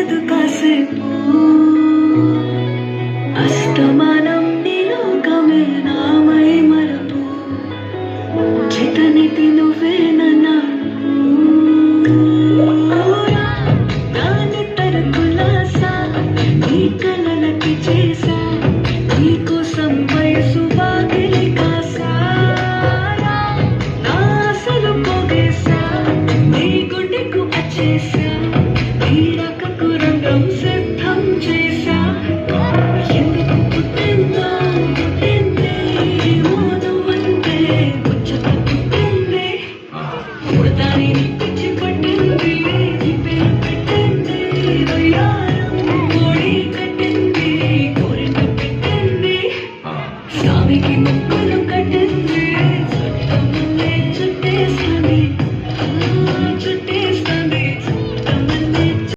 చాలదు కాసేపు అస్తమానం నిలోకమే నామై మరపు చితనితి నువ్వేనన్నా నానితర కులాసా నీ కలలకి చేసా నీకోసం వయసు వాకిలి కాసా నా అసలు పోగేసా నీ గుండెకు వచ్చేసా ఈ రకకు రంగం